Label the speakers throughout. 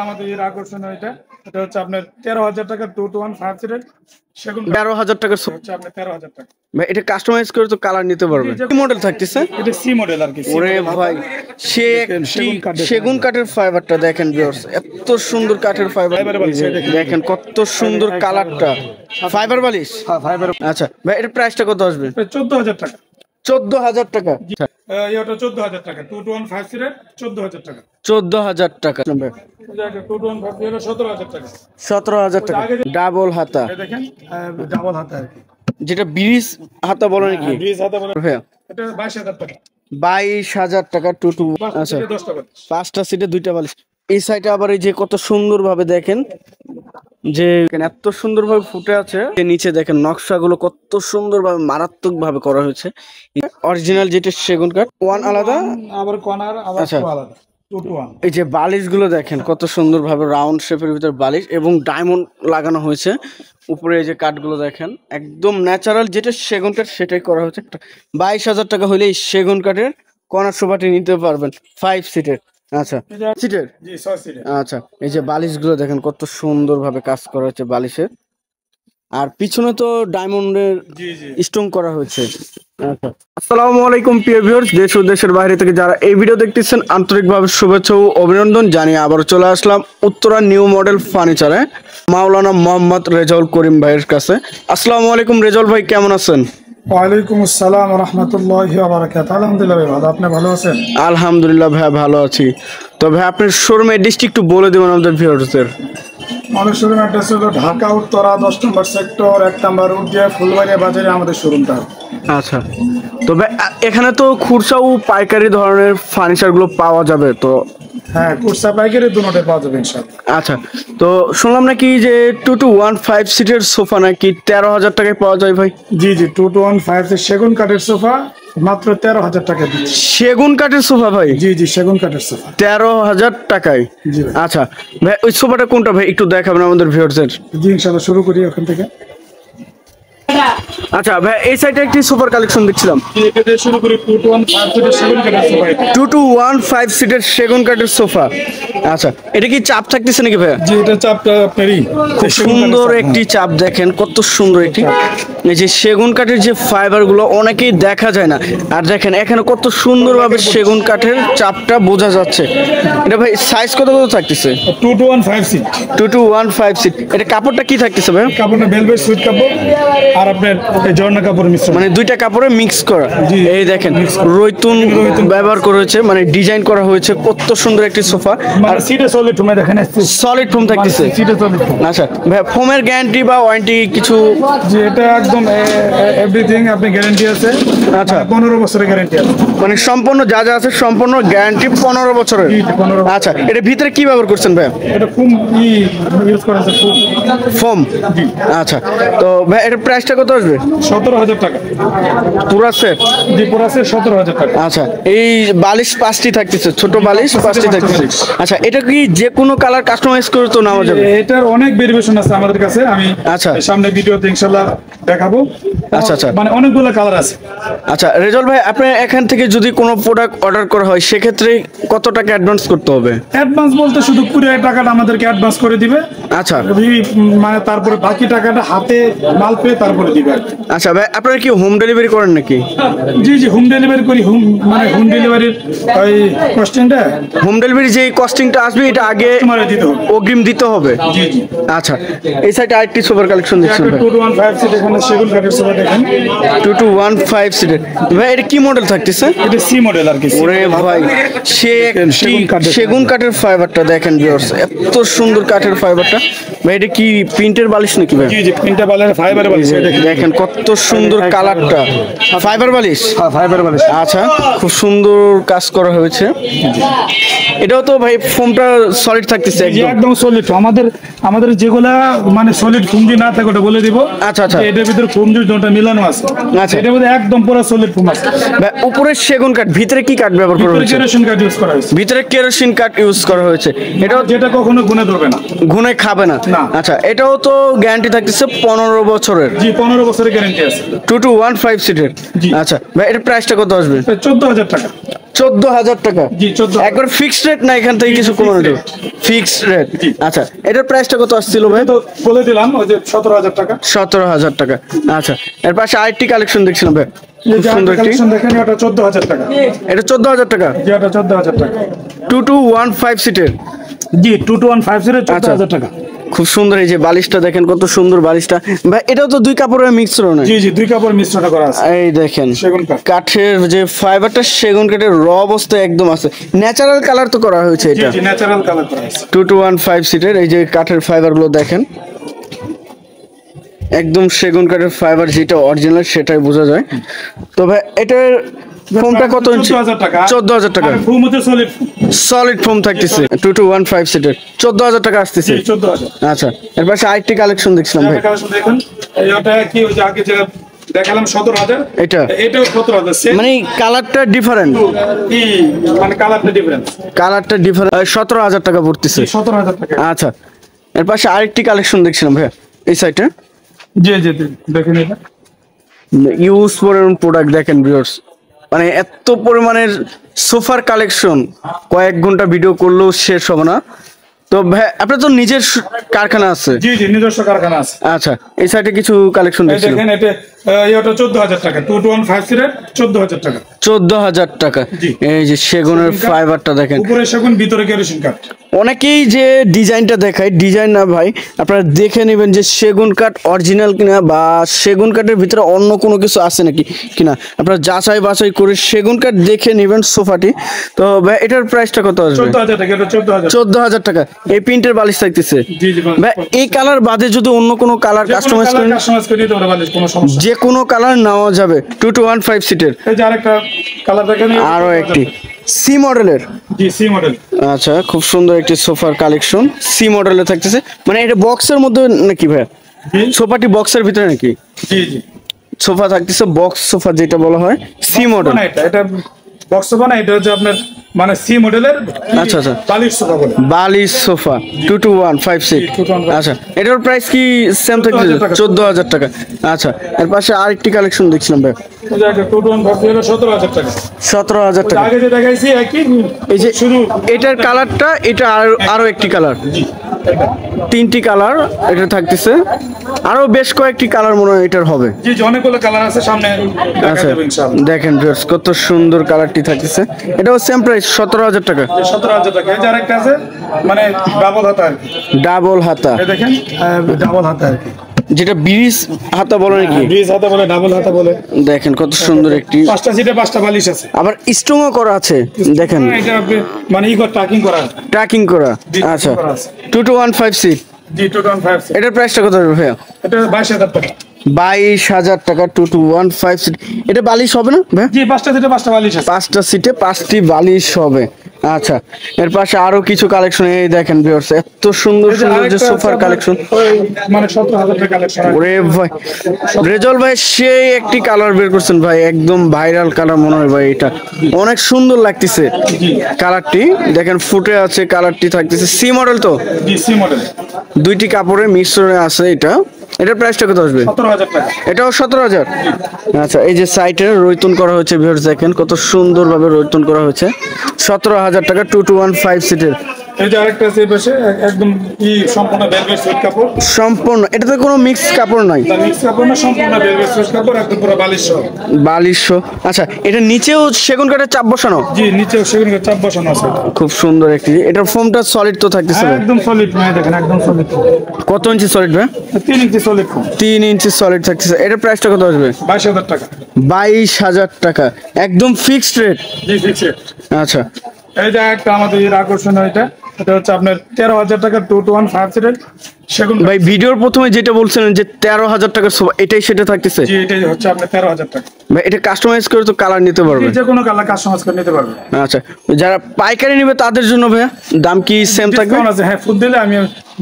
Speaker 1: আমাদের এর আকর্ষণীয় এটা হচ্ছে আপনার 13,000 টাকা 2 to 1 5 সিটের সেগুন
Speaker 2: 13,000 টাকা
Speaker 1: হচ্ছে আপনার 13,000 টাকা।
Speaker 2: ভাই এটা কাস্টমাইজ করে তো কালার নিতে পারবে। কি মডেল থাকতেছে?
Speaker 1: এটা সি মডেল আর কি।
Speaker 2: ওরে ভাই সেগুন কাঠের ফাইবারটা দেখেন ভিউয়ার্স, এত সুন্দর কাঠের ফাইবার দেখেন, কত সুন্দর কালারটা। ফাইবার বালিশ?
Speaker 1: হ্যাঁ ফাইবার।
Speaker 2: আচ্ছা ভাই এর প্রাইসটা কত আসবে?
Speaker 1: 14,000 টাকা।
Speaker 2: 14,000 টাকা।
Speaker 1: এটা 14,000 টাকা 2 to 1 5 সিটের 14,000 টাকা।
Speaker 2: 14,000 টাকা।
Speaker 1: 2 to 1 5 সিটের 17,000 টাকা।
Speaker 2: 17,000 টাকা ডাবল হাতা।
Speaker 1: দেখেন ডাবল হাতা আর কি,
Speaker 2: যেটা ব্রিজ হাতা বলে নাকি?
Speaker 1: ব্রিজ হাতা বলে।
Speaker 2: হ্যাঁ
Speaker 1: এটা 22,000 টাকা।
Speaker 2: 22,000 টাকা 2 to 1। আচ্ছা 5টা সিটে 2টা বালিশ। এই সাইডে আবার এই যে কত সুন্দর ভাবে দেখেন, যে এত সুন্দর ভাবে ফুটে আছে। নিচে দেখেন নকশাগুলো কত সুন্দর ভাবে মারাত্মক ভাবে করা হয়েছে। অরিজিনাল যেটা সেগুন কাঠ, ওয়ান আলাদা
Speaker 1: আবার কর্নার আবার আলাদা 2 to 1।
Speaker 2: এই যে বালিশগুলো দেখেন কত সুন্দর ভাবে রাউন্ড শেপের ভিতর বালিশ এবং ডায়মন্ড লাগানো হয়েছে উপরে। এই যে কাঠগুলো দেখেন একদম ন্যাচারাল যেটা সেগুন কাঠ সেটাই করা হয়েছে। 22,000 টাকা হলে এই সেগুন কাঠের কর্নার সোফাটি নিতে পারবেন 5 সিটের। আচ্ছা সিটের?
Speaker 1: জি 6 সিটের।
Speaker 2: আচ্ছা এই যে বালিশগুলো দেখেন কত সুন্দর ভাবে কাজ করা হয়েছে বালিশের, আর পিছনে তো ডায়মন্ডের স্টোন করা হয়েছে। আচ্ছা আসসালামু আলাইকুম প্রিয় ভিউয়ার্স, দেশ ও দেশের বাইরে থেকে যারা এই ভিডিও দেখতেছেন আন্তরিকভাবে শুভেচ্ছা ও অভিনন্দন জানিয়ে আবার চলে আসলাম উত্তরা নিউ মডেল ফার্নিচারে মাওলানা মোহাম্মদ রেজাউল করিম ভাইয়ের কাছে। আসসালামু আলাইকুম রেজাউল ভাই, কেমন আছেন?
Speaker 1: ওয়ালাইকুম আসসালাম ওয়া রাহমাতুল্লাহি ওয়া বারাকাতুহু। আলহামদুলিল্লাহ ভাই ভালো, আপনি ভালো আছেন?
Speaker 2: আলহামদুলিল্লাহ ভাই ভালো আছি। তো ভাই আপনার শোরুম অ্যাড্রেসটি একটু বলে দেবেন আমাদের ভিউয়ার্সদের।
Speaker 1: আমাদের শোরুম অ্যাড্রেস হলো ঢাকা উত্তরা 10 নম্বর সেক্টর 1 নম্বর রোড দিয়ে ফুলবাড়িয়া বাজারে আমাদের শোরুমটা।
Speaker 2: আচ্ছা তবে এখানে তো খুচরা ও পাইকারি ধরনের ফার্নিচারগুলো পাওয়া যাবে তো?
Speaker 1: হ্যাঁ খুচরা পাইকারি দুটোতে পাওয়া যাবে ইনশাআল্লাহ।
Speaker 2: আচ্ছা তো শুনলাম নাকি যে 2 to 1 5 সিটের সোফা নাকি 13,000 টাকায় পাওয়া যায় ভাই?
Speaker 1: জি 2 to 1 5 সেগুন কাঠের সোফা মাত্র 13,000 টাকা দিচ্ছি।
Speaker 2: সেগুন কাঠের সোফা ভাই?
Speaker 1: জি সেগুন কাঠের সোফা
Speaker 2: 13,000 টাকায়।
Speaker 1: জি
Speaker 2: আচ্ছা ভাই ওই সোফাটা কোনটা ভাই একটু দেখাবেন আমাদের ভিউয়ারদের?
Speaker 1: জি ইনশাআল্লাহ শুরু করি ওখান থেকে।
Speaker 2: আচ্ছা ভাই এই সাইডে একটি সোফার কালেকশন দেখছিলাম।
Speaker 1: এটা শুরু করি 2 to 1 5 সিটের সেগুন কাঠের সোফা।
Speaker 2: 2 to 1 5 সিটের সেগুন কাঠের সোফা। আচ্ছা এটা কি চাপ থাকতেছে নাকি ভাই?
Speaker 1: জি এটা চাপটা আপনারই
Speaker 2: সুন্দর একটি চাপ দেখেন, কত সুন্দর একটি। এই যে সেগুন কাঠের যে ফাইবার গুলো অনেকেই দেখা যায় না, আর দেখেন এখানে কত সুন্দর ভাবে সেগুন কাঠের চাপটা বোঝা যাচ্ছে। এটা ভাই সাইজ কত কত থাকতেছে?
Speaker 1: 2 to 1 5 সিট।
Speaker 2: 2 to 1 5 seat. এটা কাপড়টা কি থাকতেছে ভাই?
Speaker 1: কাপড়টা ভেলভেট সুইট কাপড় আর আপনার জর্না কাপড় মিশ্রণ,
Speaker 2: মানে দুইটা কাপড়ে মিক্স করা। এই দেখেন রৈতুন ব্যবহার করেছে, মানে ডিজাইন করা হয়েছে, কত সুন্দর একটি সোফা।
Speaker 1: আর সিটে সলিড ফোম দেখেন,
Speaker 2: সলিড ফোম থাকতেছে।
Speaker 1: সিটে সলিড ফোম।
Speaker 2: আচ্ছা ভাই ফোমের গ্যারান্টি বা ওয়ারেন্টি কিছু?
Speaker 1: জি এটা একদম এভরিথিং আপনি গ্যারান্টি আছে।
Speaker 2: আচ্ছা
Speaker 1: 15 বছরের গ্যারান্টি আছে,
Speaker 2: মানে সম্পূর্ণ যা যা আছে সম্পূর্ণ গ্যারান্টি 15 বছরের। আচ্ছা এটা ভিতরে কি ব্যবহার করছেন ভাই?
Speaker 1: এটা ফোম ইউজ করা আছে,
Speaker 2: ফোম। আচ্ছা তো ভাই এর প্রাইসটা কত আসবে?
Speaker 1: 17,000 টাকা
Speaker 2: পুরো সেট?
Speaker 1: জি পুরো সেট 17,000 টাকা।
Speaker 2: আচ্ছা এই বালিশ 5টি থাকতেছে, ছোট বালিশ 5টি থাকতেছে। আচ্ছা এটা কি যে কোনো কালার কাস্টমাইজ করে তো নেওয়া যাবে?
Speaker 1: এটার অনেক ভেরিয়েশন আছে আমাদের কাছে, আমি
Speaker 2: আচ্ছা
Speaker 1: সামনে ভিডিওতে ইনশাআল্লাহ দেখাবো।
Speaker 2: আচ্ছা
Speaker 1: মানে অনেকগুলো কালার আছে।
Speaker 2: আচ্ছা রেজাউল ভাই আপনি এখান থেকে যদি কোনো প্রোডাক্ট অর্ডার করা হয় সেক্ষেত্রে কত টাকা অ্যাডভান্স করতে হবে?
Speaker 1: অ্যাডভান্স বলতে শুধু পুরো টাকাটা আমাদেরকে অ্যাডভান্স করে দিবে।
Speaker 2: আচ্ছা
Speaker 1: মানে তারপরে বাকি টাকাটা হাতে মাল পেয়ে তারপরে দিবে।
Speaker 2: আচ্ছা ভাই আপনারা কি হোম ডেলিভারি করেন নাকি?
Speaker 1: জি হোম ডেলিভারি করি। মানে হোম ডেলিভারির ওই কস্টিংটা,
Speaker 2: হোম ডেলিভারি যে কস্টিংটা আসবে এটা আগে অগ্রিম দিতে হবে।
Speaker 1: জি
Speaker 2: আচ্ছা এই সাইডে আরেকটি সোফার কালেকশন দেখছেন
Speaker 1: 2 to 1 5 সিট, এখানে সেগুন কাঠের সোফা দেখেন
Speaker 2: 2 to 1 5 সিটের। ভাই এটা কি মডেল থাকতেছে?
Speaker 1: এটা সি মডেল আর কি।
Speaker 2: ওরে ভাই সেগুন কাঠের ফাইবারটা দেখেন ভিউয়ার্স, এত সুন্দর কাঠের ফাইবারটা। ভাই এটা কি প্রিন্টের বালিশ নাকি ভাই?
Speaker 1: জি প্রিন্টার বালিশ, ফাইবার বালিশ।
Speaker 2: দেখেন কত সুন্দর কালারটা। ফাইবার বালিশ?
Speaker 1: হ্যাঁ ফাইবার বালিশ।
Speaker 2: আচ্ছা খুব সুন্দর কাজ করা হয়েছে। এটাও তো ভাই ফোমটা সলিড থাকতেছে
Speaker 1: একদম সলিড। আমাদের যেগুলা মানে সলিড ফোম দিয়ে না থাকে ওটা বলে দিব।
Speaker 2: আচ্ছা
Speaker 1: এটার ভিতরে ফোম দুটোটা মিলানো আছে।
Speaker 2: আচ্ছা
Speaker 1: এটার মধ্যে একদম পুরো সলিড ফোম আছে।
Speaker 2: ভাই উপরে সেগুন কাঠ, ভিতরে কি কাঠ ব্যবহার করা হয়েছে?
Speaker 1: কেরোসিন কাঠ ইউজ করা হয়েছে।
Speaker 2: ভিতরে কেরোসিন কাঠ ইউজ করা হয়েছে। এটাও
Speaker 1: যেটা কখনো গুনে ধরবে না,
Speaker 2: গুনে খাবে না। আচ্ছা এটাও তো গ্যারান্টি থাকতেছে 15 বছরের।
Speaker 1: জি 15 বছরের গ্যারান্টি আছে
Speaker 2: 2 to 1 5 সিটের। আচ্ছা ভাই এর প্রাইসটা কত আসবে?
Speaker 1: 14,000 টাকা।
Speaker 2: 14,000 টাকা।
Speaker 1: জি 14,000
Speaker 2: একবার ফিক্সড রেট না এখান থেকে কিছু কমানো যাবে? Fixed rate. আচ্ছা এটার প্রাইসটা কত আসছিল ভাই?
Speaker 1: তো বলে দিলাম ওই যে 17,000 টাকা।
Speaker 2: 17,000 টাকা। আচ্ছা এর পাশে আরেকটি কালেকশন দেখছিলাম ভাই, খুব সুন্দর একটি।
Speaker 1: কালেকশন দেখেন, এটা 14,000 টাকা।
Speaker 2: এটা 14,000 টাকা।
Speaker 1: জি এটা 14,000 টাকা।
Speaker 2: 2215 সিটের।
Speaker 1: জি 2215 14,000 টাকা।
Speaker 2: খুব সুন্দর, এই যে বালিশটা দেখেন কত সুন্দর বালিশটা ভাই। এটাও তো দুই কাপড়ের মিক্সড না?
Speaker 1: জি জি দুই কাপড় মিশ্রণ করা আছে।
Speaker 2: এই দেখেন
Speaker 1: সেগুন কাঠ।
Speaker 2: কাঠের যে ফাইবারটা সেগুন কাঠের র অবস্থায় একদম আছে, ন্যাচারাল কালার তো করা হয়েছে
Speaker 1: জি
Speaker 2: এটা।
Speaker 1: জি ন্যাচারাল কালার করা আছে।
Speaker 2: 2215 সিটের, এই যে কাঠের ফাইবার গুলো দেখেন একদম সেগুন কাঠের ফাইবার, যেটা অরিজিনাল সেটাই বোঝা যায়। তো ভাই এটার ফোমটা কত ইঞ্চি?
Speaker 1: 14,000 টাকা।
Speaker 2: 14,000 টাকা।
Speaker 1: আর ফুল মধ্যে সলিড।
Speaker 2: সলিড ফোম থাকতেছে 2215 সিটের, 14,000 টাকা আসতেছে।
Speaker 1: জি 14,000।
Speaker 2: আচ্ছা এর পাশে আরেকটি কালেকশন দেখছিলাম ভাই,
Speaker 1: কালেকশন দেখুন, এইটা কি ওই যে আগে যেটা দেখালাম 17,000,
Speaker 2: এটা
Speaker 1: এটাও 17,000 সেম।
Speaker 2: মানে কালারটা ডিফারেন্ট,
Speaker 1: কি মানে কালারটা ডিফারেন্স।
Speaker 2: কালারটা ডিফারেন্ট। 17,000 টাকা পড়তেছে।
Speaker 1: 17,000 টাকা।
Speaker 2: আচ্ছা এর পাশে আরেকটি কালেকশন দেখছিলাম ভাইয়া এই সাইডে।
Speaker 1: জি জি দেখেন এটা
Speaker 2: ইউজ ফরেন প্রোডাক্ট দেখেন ভিউয়ার্স, মানে এত পরিমাণের সোফার কালেকশন কয়েক ঘন্টা ভিডিও করলেও শেষ হবে না। তো ভাই আপনার তো নিজের কারখানা আছে?
Speaker 1: জি জি নিজস্ব কারখানা আছে।
Speaker 2: আচ্ছা এই সাইডে কিছু কালেকশন
Speaker 1: এই
Speaker 2: দেখছিলাম।
Speaker 1: দেখেন এটা 14,000 টাকা। 2215 14,000 টাকা।
Speaker 2: 14,000 টাকা।
Speaker 1: জি।
Speaker 2: এই যে সেগুনের
Speaker 1: সেগুন কাঠ।
Speaker 2: ফাইবারটা দেখেন,
Speaker 1: উপরে সেগুন ভিতরে কেরোসিন কাঠ।
Speaker 2: অনেকেই যে ডিজাইনটা দেখায়, ডিজাইন না ভাই, আপনারা দেখে নেবেন যে সেগুন কাঠ অরিজিনাল কিনা বা সেগুন কাঠের ভিতরে অন্য কোনো কিছু আছে নাকি কিনা, আপনারা যাচাই বাছাই করে সেগুন কাঠ দেখে নেবেন সোফাটি। তো ভাই এটার প্রাইসটা কত আসবে?
Speaker 1: 14,000 টাকা। এটা 14,000।
Speaker 2: 14,000 টাকা। এই প্রিন্টের বালিশ থাকতেছে।
Speaker 1: জি জি
Speaker 2: ভাই এই কালার বাদে যদি অন্য কোনো কালার কাস্টমাইজ করেন,
Speaker 1: কাস্টমাইজ করে নিতে পারবে, বালিশ কোনো সমস্যা।
Speaker 2: যে কোনো কালার নেওয়া যাবে। 2215 সিটের।
Speaker 1: এই যে আরেকটা কালার দেখেন,
Speaker 2: আরো একটি সি মডেলের।
Speaker 1: G C model.
Speaker 2: আচ্ছা খুব সুন্দর একটি সোফার কালেকশন সি মডেলে থাকতেছে, মানে এটা বক্সের মধ্যে নাকি ভাই?
Speaker 1: জি
Speaker 2: সোফাটি বক্সের ভিতরে নাকি?
Speaker 1: জি জি
Speaker 2: সোফা থাকতেছে বক্স সোফা যেটা বলা হয় সি মডেল।
Speaker 1: না এটা বক্স সোফা না, এটা হচ্ছে আপনার মানে সি মডেলের।
Speaker 2: আচ্ছা আচ্ছা
Speaker 1: বালিশ সোফা বলে।
Speaker 2: বালিশ সোফা 2215
Speaker 1: 2215
Speaker 2: আচ্ছা এটার প্রাইস কি সেম থাকতেছে?
Speaker 1: 14,000 টাকা।
Speaker 2: 14,000 টাকা। আচ্ছা এর পাশে আরেকটি কালেকশন দেখছিলাম ভাই,
Speaker 1: এই যে একটা 2115 17,000 টাকা।
Speaker 2: 17,000 টাকা।
Speaker 1: আগে যে দেখাইছি একই।
Speaker 2: এই যে
Speaker 1: শুধু
Speaker 2: এটার কালারটা, এটা আরো একটি কালার,
Speaker 1: এটা।
Speaker 2: তিনটি কালার এটা থাকতেছে, আরো বেশ কয়েকটি কালার মনে হয় এটার হবে।
Speaker 1: জি জি অনেকগুলো কালার আছে, সামনে দেখা
Speaker 2: আচ্ছা
Speaker 1: যাবে ইনশাআল্লাহ।
Speaker 2: দেখেন ভিউয়ার্স কত সুন্দর কালারটি থাকতেছে, এটাও সেম প্রাইস 17,000 টাকা।
Speaker 1: 17,000 টাকা। এই যে আরেকটা আছে মানে ডাবল হাতা আর কি।
Speaker 2: ডাবল হাতা,
Speaker 1: এই দেখেন ডাবল হাতা আর কি।
Speaker 2: যেটা ব্রিজ হাতা বলে নাকি?
Speaker 1: ব্রিজ হাতা বলে, ডাবল হাতা বলে।
Speaker 2: দেখেন কত সুন্দর একটি,
Speaker 1: 5টা সিটে 5টা বালিশ আছে।
Speaker 2: আবার স্ট্রংও করা আছে দেখেন,
Speaker 1: এটা মানে ট্র্যাকিং করা আছে।
Speaker 2: ট্র্যাকিং করা।
Speaker 1: জি,
Speaker 2: আচ্ছা
Speaker 1: করা আছে।
Speaker 2: 2215 সিট।
Speaker 1: জি 2215।
Speaker 2: এটার প্রাইসটা কত হবে ভাইয়া?
Speaker 1: এটা 22,000 টাকা।
Speaker 2: 22,000 টাকা 2215 সিট। এটা বালিশ হবে না ভাইয়া?
Speaker 1: জি 5টা সিটে 5টা বালিশ আছে।
Speaker 2: 5টা সিটে 5টি বালিশ হবে। আচ্ছা এর পাশে আরো কিছু কালেকশন, এই দেখেন ভিউয়ার্স এত সুন্দর
Speaker 1: এই যে
Speaker 2: সুন্দর যে
Speaker 1: আরেকটা
Speaker 2: সোফার
Speaker 1: আছে
Speaker 2: কালেকশন।
Speaker 1: ওই মানে 17,000 টাকা কালেকশন।
Speaker 2: ওরে ভাই রেজল ভাই সেই একটি কালার বের করছেন ভাই, একদম ভাইরাল কালার মনে হয় ভাই, এটা অনেক সুন্দর লাগতেছে কালারটি। দেখেন ফুটে আছে, কালারটি থাকতেছে সি মডেল তো,
Speaker 1: জি সি মডেল।
Speaker 2: দুইটি কাপড়ের মিশ্রণে আছে এটা। এটার প্রাইসটা কত আসবে?
Speaker 1: 17,000 টাকা।
Speaker 2: এটাও 17,000। আচ্ছা এই যে সাইটে রৈতন করা হয়েছে ভিউয়ার্স, দেখেন কত সুন্দরভাবে রৈতন করা হয়েছে। 17,000 টাকা 2215 সিটের।
Speaker 1: এই যে আরেকটা আছে এই পাশে একদম সম্পূর্ণ ভেলভেট সুইট কাপড়।
Speaker 2: সম্পূর্ণ এটাতে কোনো মিক্স কাপড় নাই?
Speaker 1: না মিক্স কাপড় না, সম্পূর্ণ ভেলভেট সুইট কাপড়, একদম পুরো বালিশ সহ।
Speaker 2: বালিশ। আচ্ছা এটা নিচেও সেগুন কাঠের চাপ বসানো?
Speaker 1: জি নিচে সেগুলো চাপ বসানো আছে।
Speaker 2: খুব সুন্দর একটি, এটার ফোমটা সলিড তো থাকতেছে ভাই?
Speaker 1: একদম সলিড মানে দেখেন একদম সলিড।
Speaker 2: কত ইঞ্চি সলিড ভাই?
Speaker 1: 3 ইঞ্চি সলিড ফোম।
Speaker 2: 3 ইঞ্চি সলিড থাকতেছে। এটার প্রাইসটা কত আসবে?
Speaker 1: 22,000 টাকা।
Speaker 2: 22,000 টাকা একদম ফিক্সড রেট।
Speaker 1: জি ফিক্সড।
Speaker 2: আচ্ছা
Speaker 1: এই যে একটা আমাদের আকর্ষণীয়, এটা হচ্ছে আপনার 13,000 টাকা 2215 সিটের সেগুন।
Speaker 2: ভাই ভিডিওর প্রথমে যেটা বলছিলেন যে 13,000 টাকার সোফা, এটাই সেটা থাকতেছে?
Speaker 1: জি এটাই হচ্ছে আপনার 13,000 টাকা।
Speaker 2: ভাই এটা কাস্টমাইজ করে তো কালার নিতে পারবে?
Speaker 1: যে কোনো কালার কাস্টমাইজ করে নিতে পারবে।
Speaker 2: আচ্ছা যারা পাইকারি নেবে তাদের জন্য ভাইয়া দাম কি সেম থাকবে?
Speaker 1: ডিসকাউন্ট আছে, হ্যাঁ ফুড দিলে আমি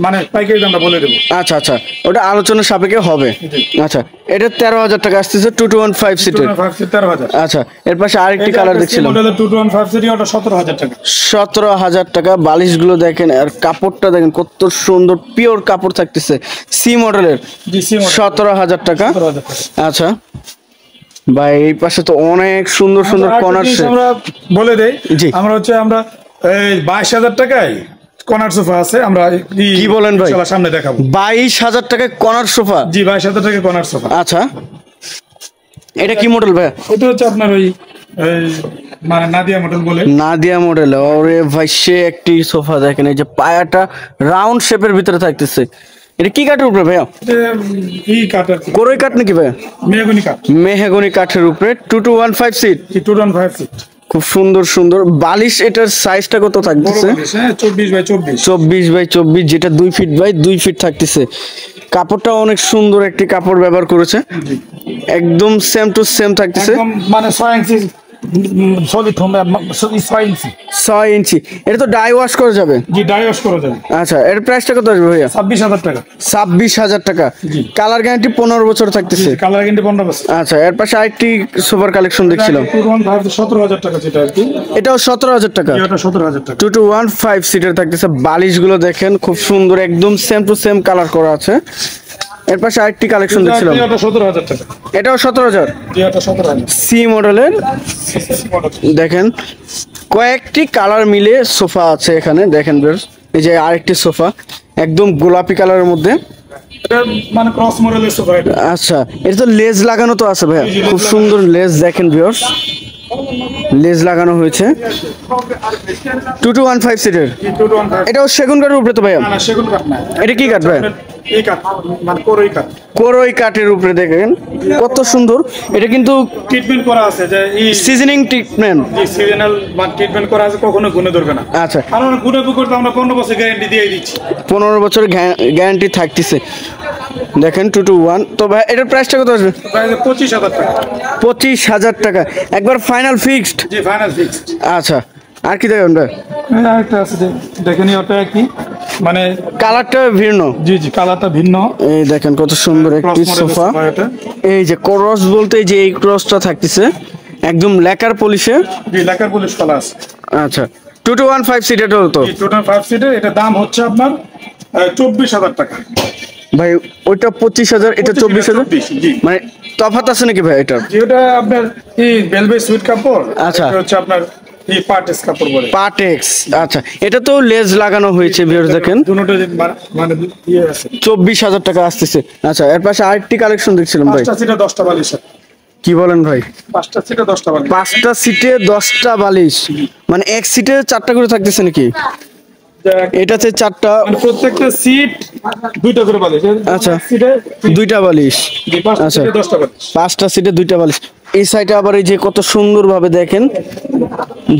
Speaker 1: মানে পাইকারি দামটা বলে দেবো।
Speaker 2: আচ্ছা আচ্ছা ওটা আলোচনার সাপেক্ষে হবে। আচ্ছা এটা 13,000 টাকা আসতেছে 2215 সিটের।
Speaker 1: 13,000।
Speaker 2: আচ্ছা এর পাশে আরেকটি কালার দেখছিলাম,
Speaker 1: মডেলের 2215 সিটি, ওটা 17,000 টাকা।
Speaker 2: 17,000 টাকা। বালিশগুলো দেখেন আর কাপড়টা দেখেন কত সুন্দর পিওর কাপড় থাকতেছে সি মডেলের।
Speaker 1: জি সি মডেল
Speaker 2: 17,000 টাকা।
Speaker 1: 17,000 টাকা।
Speaker 2: আচ্ছা ভাই এই পাশে তো অনেক সুন্দর সুন্দর কর্নার সেট।
Speaker 1: আমরা বলে দেই,
Speaker 2: জি।
Speaker 1: আমরা এই 22,000 টাকায় কর্নার সোফা আছে। আমরা
Speaker 2: কি বলেন ভাই?
Speaker 1: ইনশাআল্লাহ সামনে দেখাবো।
Speaker 2: 22,000 টাকায় কর্নার সোফা।
Speaker 1: জি, 22,000 টাকায় কর্নার সোফা।
Speaker 2: আচ্ছা, এটা কি মডেল ভাই?
Speaker 1: এটা হচ্ছে আপনার ওই মানে নাদিয়া মডেল বলে।
Speaker 2: নাদিয়া মডেল। ওরে ভাই, সে একটি সোফা দেখেন, এই যে পায়াটা রাউন্ড শেপের ভিতরে থাকতেছে। এটা কি কাঠের উপরে ভাইয়া?
Speaker 1: এই কাঠের
Speaker 2: কোরই কাঠ নাকি ভাইয়া?
Speaker 1: মেহগনি কাঠ।
Speaker 2: মেহগনি কাঠের উপরে 2215 সিট।
Speaker 1: 215 সিট।
Speaker 2: খুব সুন্দর সুন্দর বালিশ। এটার সাইজটা কত থাকতেছে?
Speaker 1: 24x24।
Speaker 2: 24x24, যেটা 2 ফিট বাই 2 ফিট থাকতেছে। কাপড়টা অনেক সুন্দর একটি কাপড় ব্যবহার করেছে, একদম সেম টু সেম থাকতেছে।
Speaker 1: একদম মানে 6 ইঞ্চি সলিড হবে, 6 ইঞ্চি।
Speaker 2: 6 ইঞ্চি। এটা তো ডাই ওয়াশ করা যাবে?
Speaker 1: জি, ডাই ওয়াশ করা যাবে।
Speaker 2: আচ্ছা, এর প্রাইসটা কত আসবে ভাইয়া?
Speaker 1: 26,000 টাকা।
Speaker 2: 26,000 টাকা।
Speaker 1: জি।
Speaker 2: কালার গ্যারান্টি 15 বছর থাকতেছে।
Speaker 1: কালার গ্যারান্টি 15 বছর।
Speaker 2: আচ্ছা, এর পাশে আরেকটি সুপার কালেকশন দেখছিলাম।
Speaker 1: 17,000 টাকা যেটা আর কি।
Speaker 2: এটাও 17,000 টাকা।
Speaker 1: এটা 17,000 টাকা।
Speaker 2: 2215 সিটের থাকতেছে। বালিশগুলো দেখেন খুব সুন্দর, একদম সেম টু সেম কালার করা আছে। এর পাশে আরেকটি কালেকশন দেখছিলাম।
Speaker 1: এটা 17,000 টাকা।
Speaker 2: এটাও 17,000।
Speaker 1: জি, এটা 17,000।
Speaker 2: সি মডেলের দেখেন, কয়েকটি কালার মিলে সোফা আছে এখানে দেখেন। এই যে আরেকটি সোফা একদম গোলাপি কালারের মধ্যে।
Speaker 1: এটা মানে ক্রস মডেলের সোফা এটা।
Speaker 2: আচ্ছা, এটা তো লেজ লাগানো তো আছে ভাইয়া, খুব সুন্দর লেজ দেখেন ভিউয়ার্স, লেজ লাগানো হয়েছে। 2215 সিটের।
Speaker 1: 2215।
Speaker 2: এটাও সেগুন কাঠের উপরে তো ভাইয়া?
Speaker 1: না, সেগুন কাঠ না।
Speaker 2: এটা কি কাঠ ভাই?
Speaker 1: এই কাঠ মানে কোরই কাঠ।
Speaker 2: কোরই কাঠের উপরে দেখেন কত সুন্দর। এটা কিন্তু
Speaker 1: ট্রিটমেন্ট করা আছে, যে এই
Speaker 2: সিজনিং ট্রিটমেন্ট।
Speaker 1: সিজনাল মানে ট্রিটমেন্ট করা আছে, কখনো গুনে ধরবে না।
Speaker 2: আচ্ছা,
Speaker 1: কারণ গুনে করতে আমরা 15 বছর গ্যারান্টি দিয়ে দিচ্ছি।
Speaker 2: 15 বছর গ্যারান্টি থাকতেছে। দেখেন 221। তো ভাই এটার প্রাইসটা কত আসবে?
Speaker 1: প্রায় 25,000 টাকা।
Speaker 2: 25,000 টাকা একবার ফাইনাল ফিক্সড?
Speaker 1: জি, ফাইনাল ফিক্সড।
Speaker 2: আচ্ছা, আর কি দেখেন ভাই?
Speaker 1: একটা আছে, দেখেন ওটা কি মানে
Speaker 2: কালারটা ভিন্ন।
Speaker 1: জি জি, কালারটা ভিন্ন।
Speaker 2: এই দেখেন কত সুন্দর একটি সোফা। এই যে ক্রস বলতে যে এই ক্রসটা থাকতেছে একদম লেকার পলিশে।
Speaker 1: জি, লেকার পলিশ করা আছে।
Speaker 2: আচ্ছা, 2215 সিটের তো?
Speaker 1: 215 সিটের। এটা দাম হচ্ছে আপনার 24,000 টাকা।
Speaker 2: ভাই ওইটা 25,000, এটা 24,000।
Speaker 1: জি।
Speaker 2: মানে তফাৎ আছে নাকি ভাই এটা?
Speaker 1: যেটা আপনার এই ভেলভেট সুইট কাপড়।
Speaker 2: আচ্ছা।
Speaker 1: এটা হচ্ছে আপনার এই পার্টেক্স কাপড় বলে।
Speaker 2: পাটেক্স। আচ্ছা, এটা তো লেজ লাগানো হয়েছে ভিউয়ার্স দেখেন।
Speaker 1: দুটোতে মানে ইয়ে আছে।
Speaker 2: 24,000 টাকা আসতেছে। আচ্ছা, এর পাশে আরেকটি কালেকশন দেখছিলাম ভাই।
Speaker 1: 5টা সিটে 10টা বালিশ।
Speaker 2: কি বলেন ভাই?
Speaker 1: 5টা সিটে 10টা বালিশ।
Speaker 2: 5টা সিটে 10টা বালিশ, মানে এক সিটে 4টা করে থাকতেছে নাকি? এটাতে 4টা,
Speaker 1: মানে প্রত্যেকটা সিট 2টা করে বালিশ।
Speaker 2: আচ্ছা,
Speaker 1: সিটে
Speaker 2: 2টা বালিশ।
Speaker 1: 5টা
Speaker 2: আচ্ছা,
Speaker 1: সিটে 10টা বালিশ।
Speaker 2: 5টা সিটে 2টা বালিশ। এই সাইডে আবার এই যে কত সুন্দর ভাবে দেখেন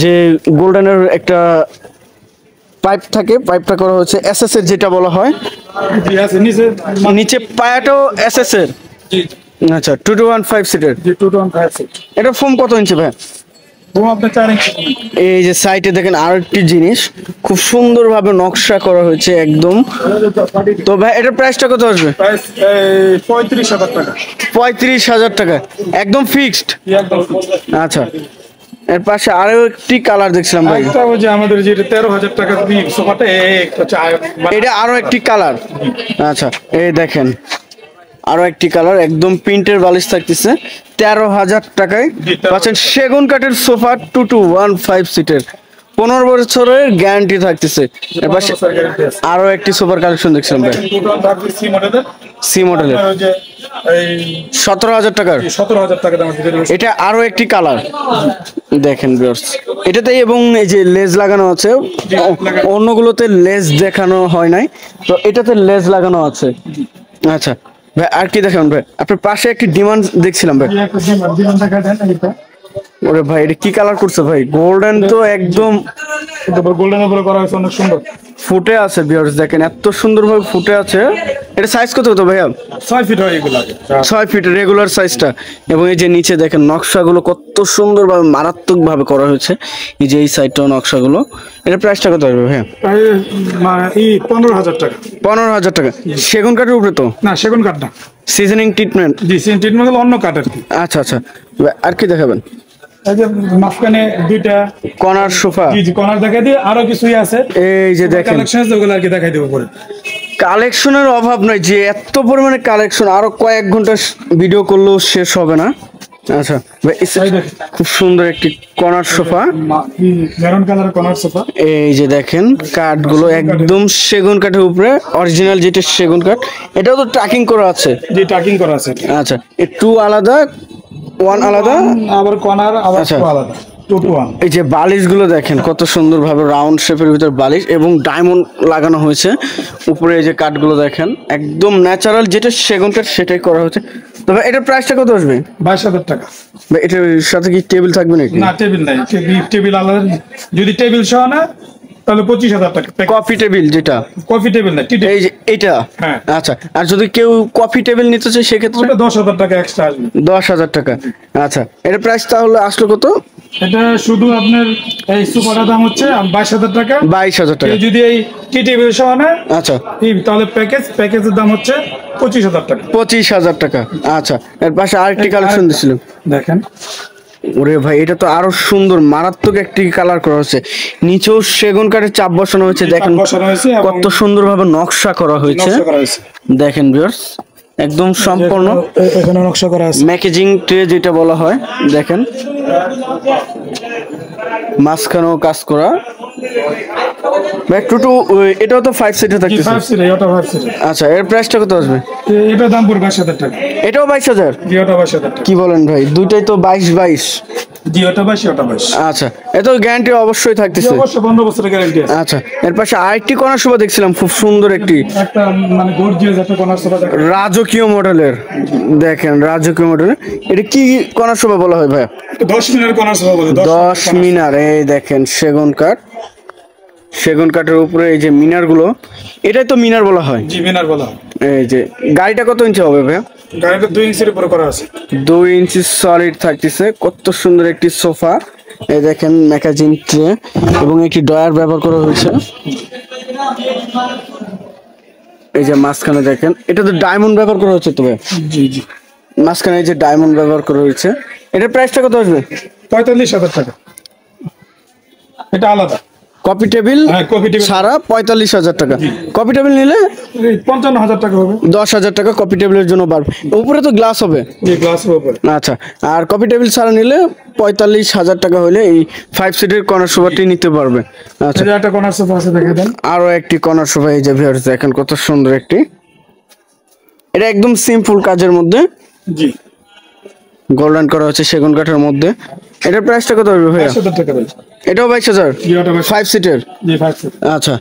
Speaker 2: যে গোল্ডেনের একটা পাইপ থাকে, পাইপটা করা হচ্ছে এসএস এর, যেটা বলা হয়।
Speaker 1: জি, আছে নিচে।
Speaker 2: নিচে পায়াটাও এসএস এর।
Speaker 1: জি
Speaker 2: আচ্ছা, 2215 সিটের।
Speaker 1: জি, 215 সিট।
Speaker 2: এটা ফোম কত ইঞ্চি ভাই?
Speaker 1: ও আপনার 4 ইঞ্চি।
Speaker 2: এই যে সাইডে দেখেন আরেকটি জিনিস খুব সুন্দরভাবে নকশা করা হয়েছে একদম। তো ভাই এটার প্রাইসটা কত আসবে?
Speaker 1: প্রাইস 35,000 টাকা।
Speaker 2: 35,000 টাকা একদম ফিক্সড?
Speaker 1: একদম।
Speaker 2: আচ্ছা, এর পাশে আরো একটি কালার দেখছিলাম ভাই।
Speaker 1: একটা ওই যে আমাদের যে 13,000 টাকা দিয়ে সোফাটা, একটা
Speaker 2: এটা আরো একটি কালার। আচ্ছা, এই দেখেন আরো একটি কালার, একদম প্রিন্টের বালিশ থাকতেছে। 13,000 টাকায় পাচ্ছেন সেগুন কাঠের সোফা 2215 সিটের। 15 বছরের গ্যারান্টি থাকতেছে। এর পাশে আরো একটি সুপার কালেকশন দেখছিলাম ভাই।
Speaker 1: সি মডেলের।
Speaker 2: সি মডেলের
Speaker 1: ওই যে এই
Speaker 2: 17,000 টাকার।
Speaker 1: 17,000 টাকা দাম আছে।
Speaker 2: এটা আরো একটি কালার দেখেন ভিউয়ার্স, এটাতে এবং এই যে লেজ লাগানো আছে। অন্যগুলোতে লেজ দেখানো হয় নাই, তো এটাতে লেজ লাগানো আছে। আচ্ছা ভাই, আর কি দেখান ভাই? আপনার পাশে একটি ডিমান্ড দেখছিলাম ভাই।
Speaker 1: একটা ডিমান্ড দেখা দেন এইটা।
Speaker 2: ওরে ভাই, এটা কি কালার করছে ভাই? গোল্ডেন তো একদম
Speaker 1: গোল্ডেনের উপরে করা হয়েছে, অনেক সুন্দর
Speaker 2: ফুটে আছে ভিউয়ার্স দেখেন, এত সুন্দরভাবে ফুটে আছে। এটা সাইজ কত হতো ভাইয়া?
Speaker 1: 6 ফিট হয় এগুলো।
Speaker 2: 6 ফিট রেগুলার সাইজটা। এবং এই যে নিচে দেখেন নকশাগুলো কত সুন্দরভাবে মারাত্মকভাবে করা হয়েছে। এই যে এই সাইডটাও নকশাগুলো। এটা প্রাইসটা কত আসবে ভাইয়া?
Speaker 1: এই 15,000 টাকা।
Speaker 2: 15,000 টাকা। সেগুন কাঠের উপরে তো?
Speaker 1: না, সেগুন কাঠ না।
Speaker 2: Seasoning treatment?
Speaker 1: জি, সিজন ট্রিটমেন্ট হলো অন্য কাঠ আর কি।
Speaker 2: আচ্ছা আচ্ছা, আর কি দেখাবেন?
Speaker 1: এই যে মাঝখানে 2টা
Speaker 2: কর্নার সোফা।
Speaker 1: জি জি, কর্নার দেখাই দিই। আরো কিছুই আছে,
Speaker 2: এই যে দেখেন
Speaker 1: কালেকশন আছে, ওগুলো আর কি দেখাই দেবো পরে।
Speaker 2: কালেকশনের অভাব নাই, যে এত পরিমাণে কালেকশন, আরো কয়েক ঘন্টা ভিডিও করলেও শেষ হবে না। আচ্ছা ভাই খুব সুন্দর একটি corner sofa,
Speaker 1: maroon colour corner sofa.
Speaker 2: এই যে দেখেন কাঠগুলো একদম সেগুন কাঠের উপরে, অরিজিনাল যেটা সেগুন কাঠ, এটাও তো ট্র্যাকিং করা আছে।
Speaker 1: জি ট্র্যাকিং করা আছে।
Speaker 2: আচ্ছা একটু আলাদা, ওয়ান আলাদা,
Speaker 1: আবার কর্নার আবার
Speaker 2: আচ্ছা
Speaker 1: আলাদা।
Speaker 2: এই যে বালিশগুলো দেখেন কত সুন্দর ভাবে রাউন্ড শেপের ভিতর বালিশ এবং ডায়মন্ড লাগানো হয়েছে উপরে। এই যে কাঠগুলো দেখেন একদম ন্যাচারাল যেটা সেগুন কাঠ সেটাই করা হয়েছে। তবে এটার প্রাইসটা কত আসবে?
Speaker 1: 22,000 টাকা।
Speaker 2: এটার সাথে কি টেবিল থাকবে নাকি?
Speaker 1: না টেবিল নাই, টেবিল আলাদা। যদি টেবিল সহ না তাহলে 25,000 টাকা।
Speaker 2: কফি টেবিল যেটা,
Speaker 1: কফি টেবিল না,
Speaker 2: এই যে এটা।
Speaker 1: হ্যাঁ
Speaker 2: আচ্ছা, আর যদি কেউ কফি টেবিল নিতে চায় সেক্ষেত্রে
Speaker 1: 10,000 টাকা এক্সট্রা আসবে।
Speaker 2: 10,000 টাকা। আচ্ছা এটার প্রাইস তাহলে আসলো কত?
Speaker 1: এটা শুধু আপনার এই সুপারের দাম হচ্ছে 22,000 টাকা।
Speaker 2: 22,000 টাকা।
Speaker 1: যদি এই টি টেবিল সহ না
Speaker 2: আচ্ছা
Speaker 1: তাহলে প্যাকেজের দাম হচ্ছে 25,000 টাকা।
Speaker 2: 25,000 টাকা। আচ্ছা এর পাশে আরেকটি কালেকশন দিছিল,
Speaker 1: দেখেন।
Speaker 2: ওরে ভাই এটা তো আরো সুন্দর, মারাত্মক একটি কালার করা হয়েছে, নিচেও সেগুন কাঠের চাপ বসানো হয়েছে। দেখেন কত সুন্দর ভাবে নকশা করা হয়েছে। দেখেন ভিউয়ার্স একদম সম্পূর্ণ
Speaker 1: এখানে নকশা করা আছে,
Speaker 2: ম্যাকেজিং ট্রে যেটা বলা হয়। দেখেন মাঝখানেও কাজ করা। টোটো এটাও তো 5 সিটার থাকতেছে।
Speaker 1: 5 সিট, এটা 5 সিট।
Speaker 2: আচ্ছা এর প্রাইসটা কত আসবে?
Speaker 1: এটার দাম পড়বে 22,000 টাকা।
Speaker 2: এটাও 22,000?
Speaker 1: জি ওটা 22,000 টাকা।
Speaker 2: কি বলেন ভাই, দুইটাই তো 22।
Speaker 1: জি ওটা 22, ওটা 22।
Speaker 2: আচ্ছা এত গ্যারান্টি অবশ্যই থাকতেছে।
Speaker 1: অবশ্যই 15 বছরের গ্যারান্টি আছে।
Speaker 2: আচ্ছা এর পাশে আরেকটি কর্নার সোফা দেখছিলাম, খুব সুন্দর একটি
Speaker 1: একটা মানে গর্জিয়াস একটা কর্নার সোফা দেখেন,
Speaker 2: রাজকীয় মডেলের। দেখেন রাজকীয় মডেলের, এটা কি কর্নার সোফা বলা হয় ভাই?
Speaker 1: 10 মিনার কর্নার সোফা বলে।
Speaker 2: 10 মিনার। এই দেখেন সেগুন কাঠ, সেগুন কাঠের উপরে এই যে মিনার গুলো, এটাই তো মিনার বলা হয়।
Speaker 1: জি মিনার বলা হয়।
Speaker 2: এই যে গাড়িটা কত ইঞ্চি হবে ভাই?
Speaker 1: গাড়িটা 2 ইঞ্চির উপরে করা আছে।
Speaker 2: 2 ইঞ্চি সলিড থাকতেছে। কত সুন্দর একটি সোফা। এই দেখেন ম্যাগাজিন ট্রে এবং একটি ড্রয়ার ব্যবহার করা হয়েছে। এই যে মাঝখানে দেখেন এটা তো ডায়মন্ড ব্যবহার করা হচ্ছে। তবে
Speaker 1: জি জি
Speaker 2: মাঝখানে এই যে ডায়মন্ড ব্যবহার করা হয়েছে। এটার প্রাইসটা কত আসবে?
Speaker 1: 45,000 টাকা। এটা আলাদা
Speaker 2: কপি টেবিল ছাড়া 45,000 টাকা। কপি টেবিল নিলে
Speaker 1: 55,000 টাকা হবে।
Speaker 2: 10,000 টাকা কপি টেবিলের জন্য বাড়বে। উপরে তো গ্লাস হবে।
Speaker 1: জি গ্লাসের উপরে।
Speaker 2: আচ্ছা আর কপি টেবিল ছাড়া নিলে 45,000 টাকা হলে এই 5 সিটের কর্নার সোফাটি নিতে পারবে। আচ্ছা
Speaker 1: একটা কর্নার সোফা আছে দেখে দেন।
Speaker 2: আরো একটি কর্নার সোফা, এই যে ভিউয়ার্স দেখেন কত সুন্দর একটি। এটা একদম সিম্পল কাজের মধ্যে,
Speaker 1: জি
Speaker 2: গোল্ডেন করা হচ্ছে সেগুন কাঠের মধ্যে। এটার প্রাইসটা কত হবে ভাইয়া?
Speaker 1: 22,000 টাকা ভাই।
Speaker 2: এটাও 22,000?
Speaker 1: জি ওটা
Speaker 2: 5 সিটের।
Speaker 1: জি 5 সিট।
Speaker 2: আচ্ছা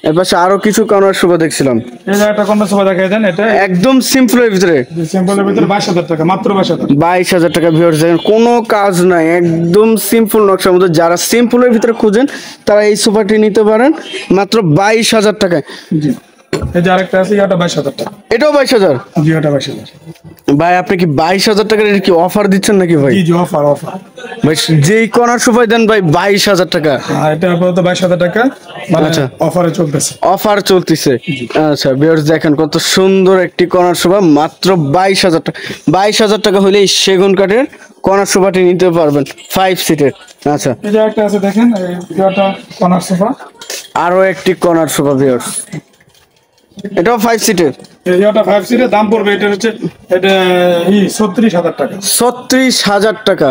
Speaker 2: এর পাশে আরো কিছু কর্নার সোফা দেখছিলাম।
Speaker 1: এই যে একটা কর্নার সোফা দেখাই দেন। এটা
Speaker 2: একদম সিম্পলের ভিতরে,
Speaker 1: সিম্পলের ভিতরে 22,000 টাকা, মাত্র 22,000।
Speaker 2: 22,000 টাকা ভিউয়ার্স দেখেন, কোনো কাজ নাই, একদম সিম্পল নকশার মধ্যে। যারা সিম্পলের ভিতরে খুঁজেন তারা এই সোফাটি নিতে পারেন মাত্র 22,000 টাকায়।
Speaker 1: জি এই যে আরেকটা আছে, এটা 22,000 টাকা।
Speaker 2: এটাও 22,000?
Speaker 1: জি এটা 22,000।
Speaker 2: ভাই আপনি কি 22,000 টাকার এটা কি অফার দিচ্ছেন নাকি ভাই?
Speaker 1: জি জি অফার অফার
Speaker 2: ভাই যেই কর্নার সোফাই দেন ভাই 22,000 টাকা।
Speaker 1: এটা আপাতত 22,000 টাকা, মানে
Speaker 2: আচ্ছা
Speaker 1: অফারে চলতেছে।
Speaker 2: অফার চলতেছে। আচ্ছা ভিউয়ার্স দেখেন কত সুন্দর একটি কর্নার সোফা, মাত্র 22,000 টাকা। 22,000 টাকা হলে এই সেগুন কাঠের কর্নার সোফাটি নিতে পারবেন 5 সিটের। আচ্ছা
Speaker 1: এই যে একটা আছে দেখেন, এটা কর্নার সোফা।
Speaker 2: আরো একটি কর্নার সোফা ভিউয়ার্স, এটাও 5 সিটের।
Speaker 1: এই যে এটা 5 সিটের, দাম পড়বে এটা হচ্ছে এটা 36,000 টাকা।
Speaker 2: 36,000 টাকা।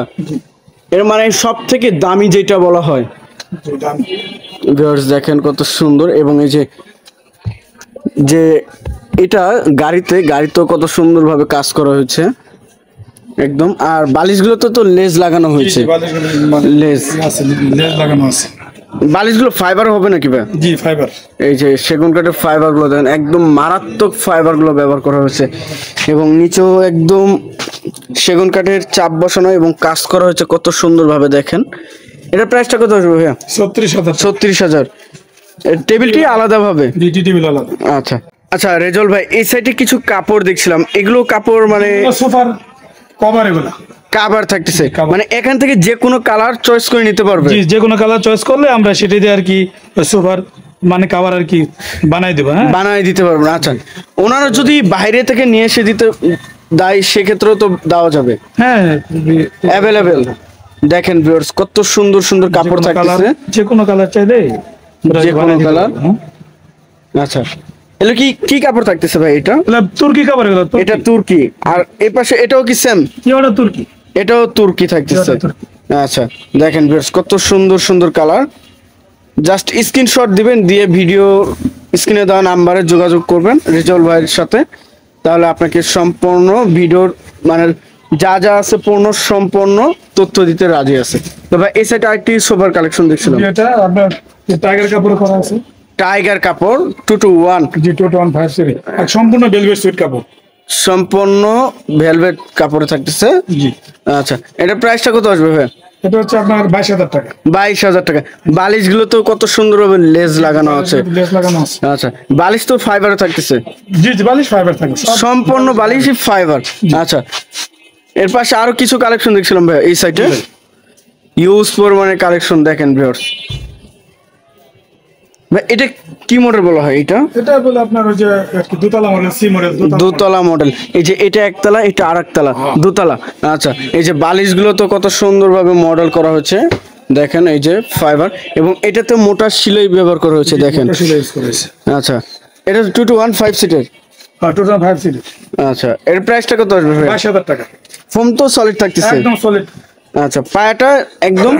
Speaker 2: এর মানে সব থেকে দামি যেটা বলা হয়।
Speaker 1: জি দাম।
Speaker 2: ভিউয়ার্স দেখেন কত সুন্দর, এবং এই যে যে এটা গাড়িতেও কত সুন্দরভাবে কাজ করা হয়েছে একদম। আর বালিশগুলো তো লেজ লাগানো হয়েছে। লেজ
Speaker 1: লাগানো আছে।
Speaker 2: বালিশগুলো ফাইবার হবে নাকি ভাই?
Speaker 1: জি ফাইবার।
Speaker 2: এই যে সেগুন কাঠের ফাইবার গুলো দেখেন, একদম মারাত্মক ফাইবার গুলো ব্যবহার করা হয়েছে, এবং নিচেও একদম সেগুন কাঠের চাপ বসানো এবং কাজ করা হয়েছে কত সুন্দর ভাবে। দেখেন এটার প্রাইসটা কত আসবে ভাইয়া?
Speaker 1: 36,000।
Speaker 2: 36,000। টেবিলটি আলাদা ভাবে?
Speaker 1: জি টেবিল আলাদা।
Speaker 2: আচ্ছা আচ্ছা রেজল ভাই, এই সাইডে কিছু কাপড় দেখছিলাম, এগুলো কাপড় মানে
Speaker 1: সোফার কভার, এগুলো
Speaker 2: কাভার থাকতেছে, মানে এখান থেকে যে কোনো কালার চয়েস করে নিতে পারবে?
Speaker 1: জি যে কোনো কালার চয়েস করলে আমরা সেটা দিয়ে আর কি সোফার মানে কাভার আর কি বানাই দেবো। হ্যাঁ
Speaker 2: বানাই দিতে পারবেন। আচ্ছা ওনারা যদি বাইরে থেকে নিয়ে এসে দিতে দেয় সেক্ষেত্রেও তো দেওয়া যাবে?
Speaker 1: হ্যাঁ
Speaker 2: অ্যাভেলেবেল। দেখেন ভিউয়ার্স কত সুন্দর সুন্দর কাপড় থাকতেছে,
Speaker 1: যে কোনো কালার চাইলে
Speaker 2: যে কোনো কালার। আচ্ছা এগুলো কি কাপড় থাকতেছে ভাই? এটা
Speaker 1: তুর্কি কাপড়।
Speaker 2: এটা তুর্কি। আর এই পাশে এটাও কি সেম?
Speaker 1: ওটা তুর্কি।
Speaker 2: এটাও তুর্কি থাকতেছে। আচ্ছা দেখেন ভিউয়ার্স কত সুন্দর সুন্দর কালার। জাস্ট স্ক্রিনশট দিবেন, দিয়ে ভিডিও স্ক্রিনে দেওয়া নাম্বারে যোগাযোগ করবেন রেজাউল ভাইয়ের সাথে, তাহলে আপনাকে সম্পূর্ণ ভিডিওর মানে যা যা আছে পূর্ণ সম্পূর্ণ তথ্য দিতে রাজি আছে। তো ভাই এই সাইডে আরেকটি সোফার কালেকশন দেখছিলাম,
Speaker 1: এটা আপনার টাইগার কাপড় করা আছে।
Speaker 2: টাইগার কাপড় 221
Speaker 1: জি 215 সিরিজ আর সম্পূর্ণ ভেলভেট সুইট কাপড়,
Speaker 2: সম্পূর্ণ ভেলভেট কাপড়ে থাকতেছে।
Speaker 1: জি
Speaker 2: আচ্ছা এটা প্রাইসটা কত আসবে ভাই?
Speaker 1: এটা হচ্ছে আপনার 22,000 টাকা।
Speaker 2: 22,000 টাকা। বালিশগুলো তো কত সুন্দর ভাবে লেজ লাগানো আছে।
Speaker 1: লেস লাগানো আছে।
Speaker 2: আচ্ছা বালিশ তো ফাইবারে থাকতেছে।
Speaker 1: জি জি বালিশ ফাইবার থাকে,
Speaker 2: সম্পূর্ণ বালিশই ফাইবার। আচ্ছা এর পাশে আরো কিছু কালেকশন দেখছিলাম ভাই এই সাইডে, ইউজ পরিমাণে কালেকশন দেখেন ভিউয়ার্স। ভাই এটা কি মডেল বলা হয় এটা?
Speaker 1: এটা বলে আপনার ওই যে দোতলা মডেল, সি মডেল
Speaker 2: দোতলা মডেল। এই যে এটা একতলা, এটা আরেকতলা, দোতলা। আচ্ছা এই যে বালিশগুলো তো কত সুন্দরভাবে মডেল করা হচ্ছে দেখেন, এই যে ফাইবার, এবং এটাতে মোটা সিলাই ব্যবহার করা হয়েছে দেখেন। আচ্ছা এটা 215 সিটের।
Speaker 1: 215 সিরিজ।
Speaker 2: আচ্ছা এর প্রাইসটা কত আসবে ভাই?
Speaker 1: 22,000 টাকা।
Speaker 2: ফোম তো সলিড থাকতেছে
Speaker 1: একদম সলিড।
Speaker 2: আচ্ছা পায়াটা একদম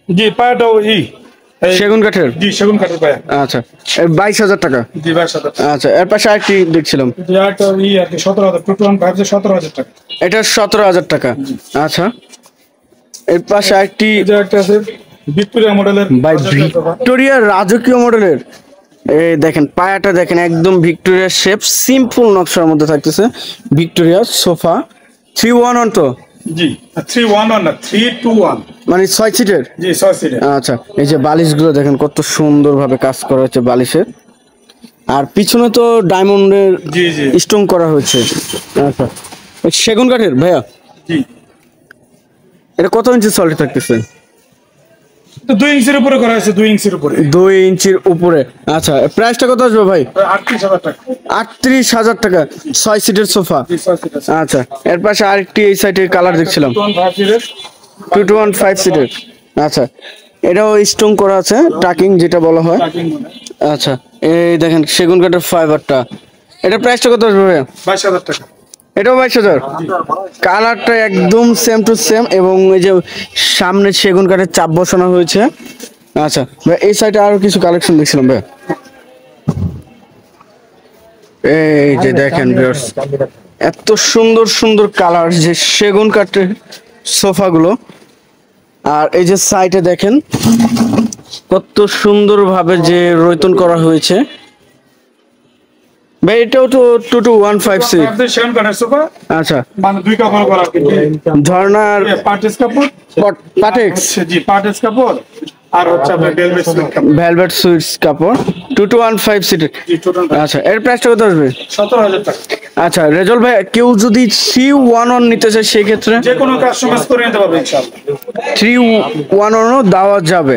Speaker 1: জি পায়াটাও
Speaker 2: সেগুন কাঠের।
Speaker 1: জি সেগুন কাঠের পায়া।
Speaker 2: আচ্ছা এর 22,000 টাকা।
Speaker 1: জি 22,000 টাকা।
Speaker 2: আচ্ছা এর পাশে আরেকটি দেখছিলাম,
Speaker 1: জি একটা আর কি 17,000, 215 17,000 টাকা।
Speaker 2: এটা 17,000 টাকা। আচ্ছা এর পাশে আরেকটি
Speaker 1: এটা একটা আছে ভিক্টোরিয়া মডেলের।
Speaker 2: ভাই ভিক্টোরিয়া রাজকীয় মডেলের। এই দেখেন পায়াটা দেখেন একদম ভিক্টোরিয়া শেপ, সিম্পল নকশার মধ্যে থাকতেছে। ভিক্টোরিয়া সোফা 311 তো?
Speaker 1: জি 311 না 321,
Speaker 2: মানে 6 সিটের।
Speaker 1: জি 6 সিটের।
Speaker 2: আচ্ছা এই যে বালিশগুলো দেখেন কত সুন্দরভাবে কাজ করা হয়েছে বালিশের, আর পিছনে তো ডায়মন্ডের
Speaker 1: জি জি
Speaker 2: স্টোন করা হয়েছে। আচ্ছা সেগুন কাঠের ভাইয়া?
Speaker 1: জি
Speaker 2: এটা কত ইঞ্চি সলিড থাকতেছে?
Speaker 1: তো 2 ইঞ্চির উপরে করা আছে, 2 ইঞ্চির উপরে।
Speaker 2: 2 ইঞ্চির উপরে। আচ্ছা প্রাইসটা কত আসবে ভাই?
Speaker 1: 38,000 টাকা।
Speaker 2: 38,000 টাকা 6 সিটের সোফা।
Speaker 1: জি 6 সিটের।
Speaker 2: আচ্ছা এর পাশে আরেকটি এই সাইডের কালার দেখছিলাম,
Speaker 1: 215 সিটের।
Speaker 2: 215 সিটের। আচ্ছা এটাও স্টোন করা আছে, টাকিং যেটা বলা হয়। আচ্ছা এই দেখেন সেগুন কাঠের ফাইবারটা, এটা প্রাইসটা কত আসবে ভাই?
Speaker 1: 22,000 টাকা।
Speaker 2: এটাও 22,000। কালারটা একদম সেম টু সেম, এবং এই যে সামনে সেগুন কাঠের চাপ বসানো হয়েছে। আচ্ছা ভাই এই সাইডে আরো কিছু কালেকশন দেখছিলাম ভাই, এই যে দেখেন ভিউয়ার্স এত সুন্দর সুন্দর কালার, যে সেগুন কাঠের সোফাগুলো। আর এই যে সাইডে দেখেন কত সুন্দর ভাবে যে রয়তন করা হয়েছে ভাই। এটাও তো 2215 সিট।
Speaker 1: সেগুন কাঠের সোফা।
Speaker 2: আচ্ছা
Speaker 1: মানে 2 কাপড় করা কিন্তু
Speaker 2: ঝর্ণার
Speaker 1: পার্টিস কাপড়,
Speaker 2: পাটেক্স,
Speaker 1: জি পার্টিস কাপড়, আর হচ্ছে আপনার ভেলভেট সুইট কাপড়।
Speaker 2: ভেলভেট সুইটস কাপড় 2215 সিটের।
Speaker 1: জি টোটাল
Speaker 2: আচ্ছা এর প্রাইসটা কত আসবে?
Speaker 1: 17,000 টাকা।
Speaker 2: আচ্ছা রেজাউল ভাই কেউ যদি 311 নিতে চায় সেই ক্ষেত্রে
Speaker 1: যে কোনো কাস্টমাইজ করে নিতে পারবে ইনশাআল্লাহ।
Speaker 2: 311 দেওয়া যাবে,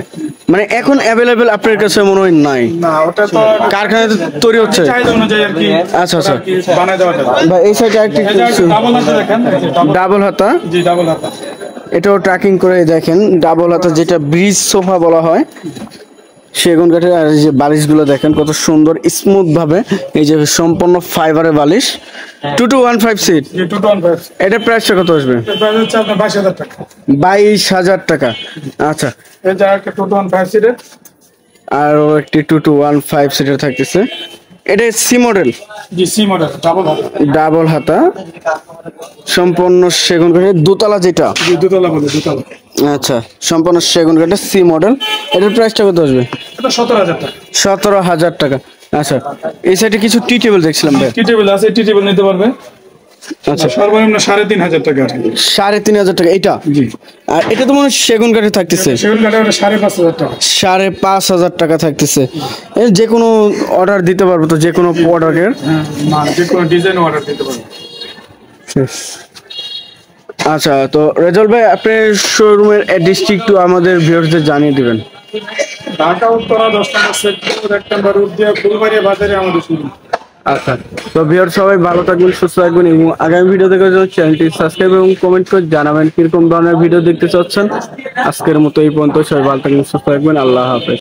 Speaker 2: মানে এখন অ্যাভেলেবেল আপনার কাছে মনে হয় নাই?
Speaker 1: না ওটা তো
Speaker 2: কারখানাতে তৈরি হচ্ছে।
Speaker 1: চাহিদা অনুযায়ী আর কি।
Speaker 2: আচ্ছা আচ্ছা
Speaker 1: বানায় দেওয়া যাবে।
Speaker 2: ভাই এই সাইডে আরেকটি
Speaker 1: ডাবল হাতা দেখেন,
Speaker 2: ডাবল হাতা।
Speaker 1: জি ডাবল হাতা।
Speaker 2: এটাও ট্র্যাকিং করে দেখেন ডাবল হাতা, যেটা ব্রিজ সোফা বলা হয় সেগুন কাঠের। আর এই যে বালিশগুলো দেখেন কত সুন্দর স্মুথ ভাবে, এই যে সম্পূর্ণ ফাইবারের বালিশ 2215 সিট।
Speaker 1: জি 215।
Speaker 2: এটা প্রাইসটা কত আসবে?
Speaker 1: এর প্রাইস হচ্ছে আপনার 22,000 টাকা।
Speaker 2: 22,000 টাকা। আচ্ছা
Speaker 1: এই যে একটা 215 সিটের।
Speaker 2: আরও একটি 2215 সিটের থাকতেছে, এটা C model.
Speaker 1: G C model double হাতা।
Speaker 2: ডাবল হাতা সম্পূর্ণ সেগুন কাঠের দোতলা যেটা।
Speaker 1: জি দোতলা বলে দোতলা।
Speaker 2: আচ্ছা সম্পূর্ণ সেগুন কাঠের সি মডেল। এটার প্রাইসটা কত আসবে?
Speaker 1: এটা 17,000 টাকা।
Speaker 2: 17,000 টাকা। আচ্ছা এই সাইডে কিছু টি টেবিল দেখছিলাম ভাই।
Speaker 1: টি টেবিল আছে, টি টেবিল নিতে পারবে।
Speaker 2: আচ্ছা
Speaker 1: সর্বনিম্ন 3,500 টাকা আর কি।
Speaker 2: 3,500 টাকা এটা।
Speaker 1: জি
Speaker 2: আর এটা তো মনে হয় সেগুন কাঠে থাকতেছে।
Speaker 1: সেগুন কাঠে ওটা 5,500 টাকা।
Speaker 2: 5,500 টাকা থাকতেছে। এর যে কোনো অর্ডার দিতে পারবো তো, যে কোনো প্রোডাক্টের?
Speaker 1: হ্যাঁ যে কোনো ডিজাইন অর্ডার দিতে পারবে।
Speaker 2: আচ্ছা তো রেজাউল ভাই আপনার শোরুমের অ্যাড্রেসটি একটু আমাদের ভিউয়ারদের জানিয়ে দিবেন।
Speaker 1: ঢাকা উত্তরা 10 নম্বর সেক্টর 1 নম্বর রোড দিয়ে ফুলবাড়িয়া বাজারে আমাদের শোরুম।
Speaker 2: আচ্ছা তো ভিউয়ার সবাই ভালো থাকবেন, সুস্থ থাকবেন, এবং আগামী ভিডিও দেখার জন্য চ্যানেলটি সাবস্ক্রাইব এবং কমেন্ট করে জানাবেন কিরকম ধরনের ভিডিও দেখতে চাচ্ছেন। আজকের মতো এই পর্যন্ত, সবাই ভালো থাকবেন, সুস্থ থাকবেন, আল্লাহ হাফেজ।